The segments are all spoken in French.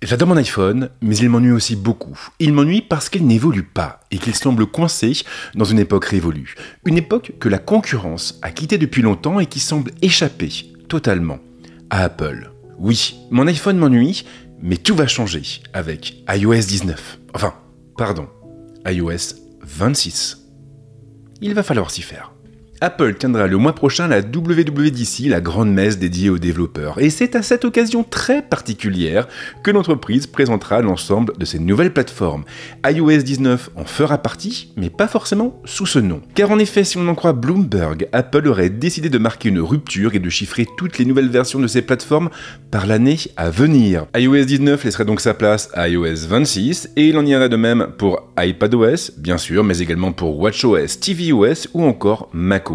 J'adore mon iPhone, mais il m'ennuie aussi beaucoup. Il m'ennuie parce qu'il n'évolue pas et qu'il semble coincé dans une époque révolue. Une époque que la concurrence a quittée depuis longtemps et qui semble échapper totalement à Apple. Oui, mon iPhone m'ennuie, mais tout va changer avec iOS 19. Enfin, pardon, iOS 26. Il va falloir s'y faire. Apple tiendra le mois prochain la WWDC, la grande messe dédiée aux développeurs. Et c'est à cette occasion très particulière que l'entreprise présentera l'ensemble de ses nouvelles plateformes. iOS 19 en fera partie, mais pas forcément sous ce nom. Car en effet, si on en croit Bloomberg, Apple aurait décidé de marquer une rupture et de chiffrer toutes les nouvelles versions de ses plateformes par l'année à venir. iOS 19 laisserait donc sa place à iOS 26, et il en irait de même pour iPadOS, bien sûr, mais également pour WatchOS, tvOS ou encore macOS.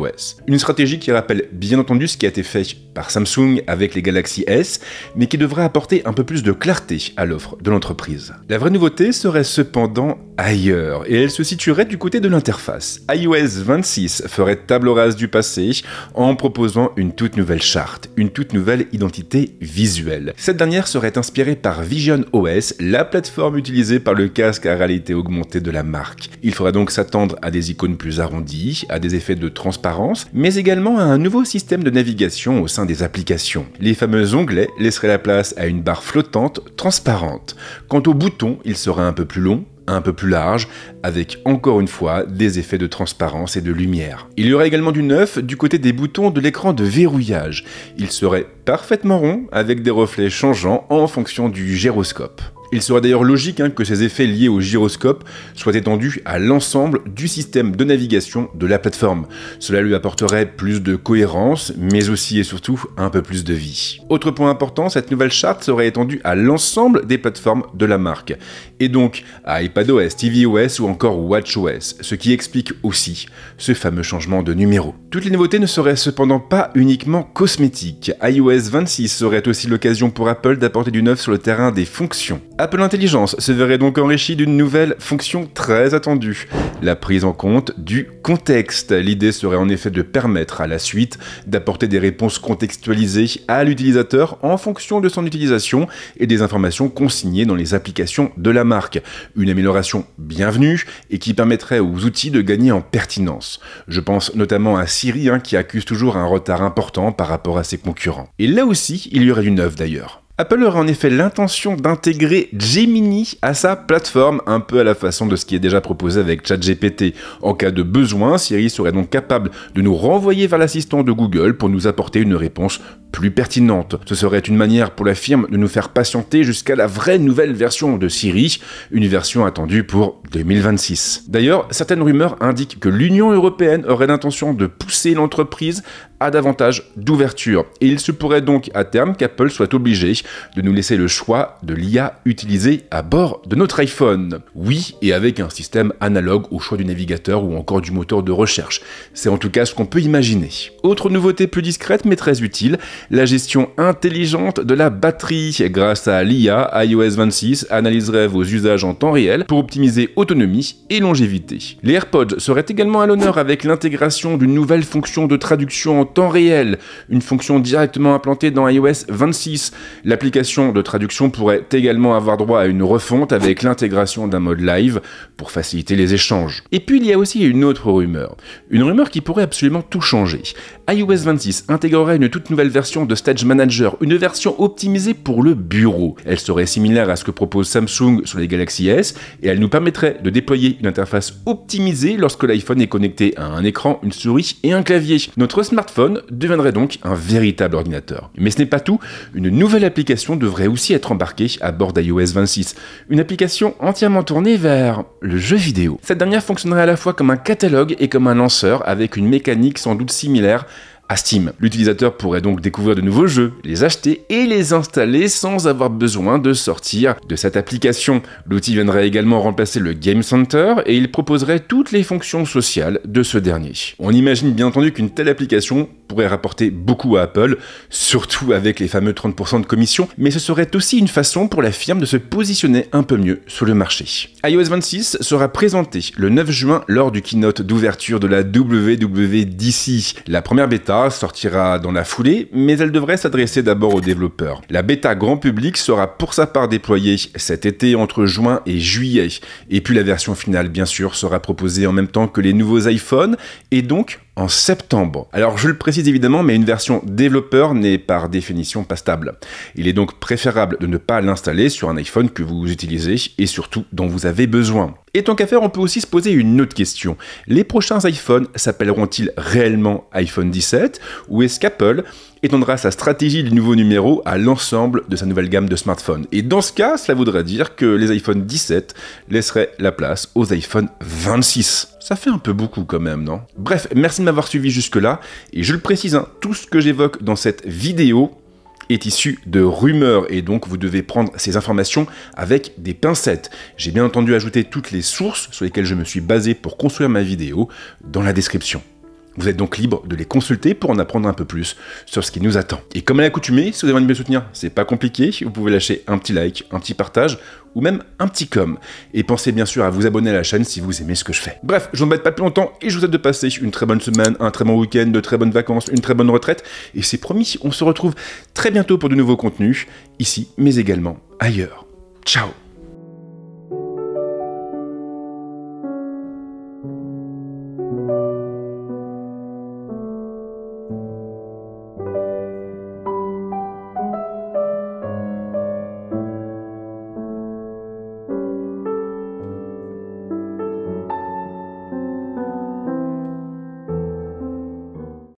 Une stratégie qui rappelle bien entendu ce qui a été fait par Samsung avec les Galaxy S, mais qui devrait apporter un peu plus de clarté à l'offre de l'entreprise. La vraie nouveauté serait cependant ailleurs, et elle se situerait du côté de l'interface. iOS 26 ferait table rase du passé en proposant une toute nouvelle charte, une toute nouvelle identité visuelle. Cette dernière serait inspirée par Vision OS, la plateforme utilisée par le casque à réalité augmentée de la marque. Il faudra donc s'attendre à des icônes plus arrondies, à des effets de transparence, mais également à un nouveau système de navigation au sein des applications. Les fameux onglets laisseraient la place à une barre flottante transparente. Quant aux boutons, ils seraient un peu plus longs, un peu plus large, avec encore une fois des effets de transparence et de lumière. Il y aurait également du neuf du côté des boutons de l'écran de verrouillage. Ils seraient parfaitement ronds, avec des reflets changeants en fonction du gyroscope. Il serait d'ailleurs logique que ces effets liés au gyroscope soient étendus à l'ensemble du système de navigation de la plateforme. Cela lui apporterait plus de cohérence, mais aussi et surtout un peu plus de vie. Autre point important, cette nouvelle charte serait étendue à l'ensemble des plateformes de la marque, et donc à iPadOS, tvOS ou encore WatchOS, ce qui explique aussi ce fameux changement de numéro. Toutes les nouveautés ne seraient cependant pas uniquement cosmétiques. iOS 26 serait aussi l'occasion pour Apple d'apporter du neuf sur le terrain des fonctions. Apple Intelligence se verrait donc enrichi d'une nouvelle fonction très attendue, la prise en compte du contexte. L'idée serait en effet de permettre à la suite d'apporter des réponses contextualisées à l'utilisateur en fonction de son utilisation et des informations consignées dans les applications de la marque. Une amélioration bienvenue et qui permettrait aux outils de gagner en pertinence. Je pense notamment à Siri qui accuse toujours un retard important par rapport à ses concurrents. Et là aussi, il y aurait du neuf d'ailleurs. Apple aurait en effet l'intention d'intégrer Gemini à sa plateforme, un peu à la façon de ce qui est déjà proposé avec ChatGPT. En cas de besoin, Siri serait donc capable de nous renvoyer vers l'assistant de Google pour nous apporter une réponse plus pertinente. Ce serait une manière pour la firme de nous faire patienter jusqu'à la vraie nouvelle version de Siri, une version attendue pour 2026. D'ailleurs, certaines rumeurs indiquent que l'Union européenne aurait l'intention de pousser l'entreprise à davantage d'ouverture. Et il se pourrait donc à terme qu'Apple soit obligé de nous laisser le choix de l'IA utilisée à bord de notre iPhone. Oui, et avec un système analogue au choix du navigateur ou encore du moteur de recherche. C'est en tout cas ce qu'on peut imaginer. Autre nouveauté plus discrète mais très utile, la gestion intelligente de la batterie. Grâce à l'IA, iOS 26 analyserait vos usages en temps réel pour optimiser autonomie et longévité. Les AirPods seraient également à l'honneur avec l'intégration d'une nouvelle fonction de traduction en temps réel, une fonction directement implantée dans iOS 26. L'application de traduction pourrait également avoir droit à une refonte avec l'intégration d'un mode live pour faciliter les échanges. Et puis il y a aussi une autre rumeur. Une rumeur qui pourrait absolument tout changer. iOS 26 intégrerait une toute nouvelle version de Stage Manager, une version optimisée pour le bureau. Elle serait similaire à ce que propose Samsung sur les Galaxy S et elle nous permettrait de déployer une interface optimisée lorsque l'iPhone est connecté à un écran, une souris et un clavier. Notre smartphone deviendrait donc un véritable ordinateur. Mais ce n'est pas tout, une nouvelle application devrait aussi être embarquée à bord d'iOS 26. Une application entièrement tournée vers le jeu vidéo. Cette dernière fonctionnerait à la fois comme un catalogue et comme un lanceur avec une mécanique sans doute similaire à Steam. L'utilisateur pourrait donc découvrir de nouveaux jeux, les acheter et les installer sans avoir besoin de sortir de cette application. L'outil viendrait également remplacer le Game Center et il proposerait toutes les fonctions sociales de ce dernier. On imagine bien entendu qu'une telle application pourrait rapporter beaucoup à Apple, surtout avec les fameux 30% de commission, mais ce serait aussi une façon pour la firme de se positionner un peu mieux sur le marché. iOS 26 sera présenté le 9 juin lors du keynote d'ouverture de la WWDC. La première bêta bêta sortira dans la foulée, mais elle devrait s'adresser d'abord aux développeurs. La bêta grand public sera pour sa part déployée cet été entre juin et juillet. Et puis la version finale, bien sûr, sera proposée en même temps que les nouveaux iPhones, et donc en septembre. Alors je le précise évidemment, mais une version développeur n'est par définition pas stable. Il est donc préférable de ne pas l'installer sur un iPhone que vous utilisez et surtout dont vous avez besoin. Et tant qu'à faire, on peut aussi se poser une autre question. Les prochains iPhones s'appelleront-ils réellement iPhone 17 ou est-ce qu'Apple étendra sa stratégie du nouveau numéro à l'ensemble de sa nouvelle gamme de smartphones? Et dans ce cas, cela voudrait dire que les iPhone 17 laisseraient la place aux iPhone 26. Ça fait un peu beaucoup quand même, non? Bref, merci de m'avoir suivi jusque-là, et je le précise, tout ce que j'évoque dans cette vidéo est issu de rumeurs, et donc vous devez prendre ces informations avec des pincettes. J'ai bien entendu ajouter toutes les sources sur lesquelles je me suis basé pour construire ma vidéo dans la description. Vous êtes donc libre de les consulter pour en apprendre un peu plus sur ce qui nous attend. Et comme à l'accoutumée, si vous avez envie de me soutenir, c'est pas compliqué, vous pouvez lâcher un petit like, un petit partage, ou même un petit com. Et pensez bien sûr à vous abonner à la chaîne si vous aimez ce que je fais. Bref, je vous embête pas plus longtemps, et je vous souhaite de passer une très bonne semaine, un très bon week-end, de très bonnes vacances, une très bonne retraite, et c'est promis, on se retrouve très bientôt pour de nouveaux contenus, ici, mais également ailleurs. Ciao!